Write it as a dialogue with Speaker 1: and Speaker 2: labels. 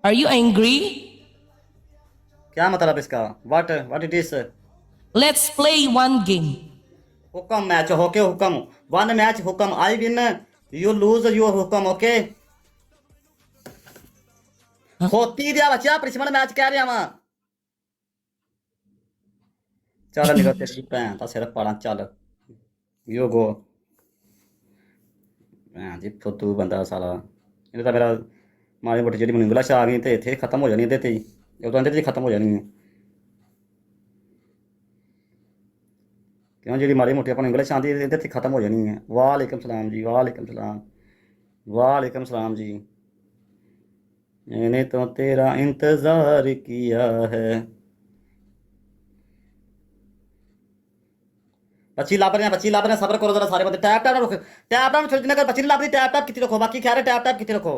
Speaker 1: Are you angry?
Speaker 2: क्या मतलब इसका? What it is?
Speaker 1: Let's play one game.
Speaker 2: हुक्म मैच ओके हुक्म वन मैच हुक्म I win you lose your हुक्म ओके होती दिया बच्चा प्रिंसिपल मैच कह रहा वा चल निकल तेरी भैन दा सिर पाड़ा चल यू गो भैन जी फुद्दू बंदा साला ਇਹਨੇ ਤਾਂ ਮੇਰਾ ਮਾੜੀ ਮੋਟੀ ਜਿਹੜੀ ਮੈਨੂੰ ਇੰਗਲਿਸ਼ ਆ ਗਈ ਤੇ ਇੱਥੇ ਖਤਮ ਹੋ ਜਾਣੀ ਇਹਦੇ ਤੇ ਹੀ ਉਦੋਂ ਇਹਦੇ ਤੇ ਹੀ ਖਤਮ ਹੋ ਜਾਣੀ ਹੈ ਕਿਉਂ ਜਿਹੜੀ ਮਾੜੀ ਮੋਟੀ ਆਪਾਂ ਨੂੰ ਇੰਗਲਿਸ਼ ਆਉਂਦੀ ਇਹਦੇ ਤੇ ਖਤਮ ਹੋ ਜਾਣੀ ਹੈ ਵਾਲੇਕਮ ਸਲਾਮ ਜੀ ਵਾਲੇਕਮ ਸਲਾਮ वालेकुम सलाम जी मैंने तो तेरा इंतजार किया है बच्ची लाभ रहे हैं सब्र करो जरा सारे बंदे टैप टैप ना रखो टैप टैप छोड़ देना कर बच्ची नहीं लाभ रही टैप टैप कितनी रखो बाकी खैर है टैप टैप कितनी रखो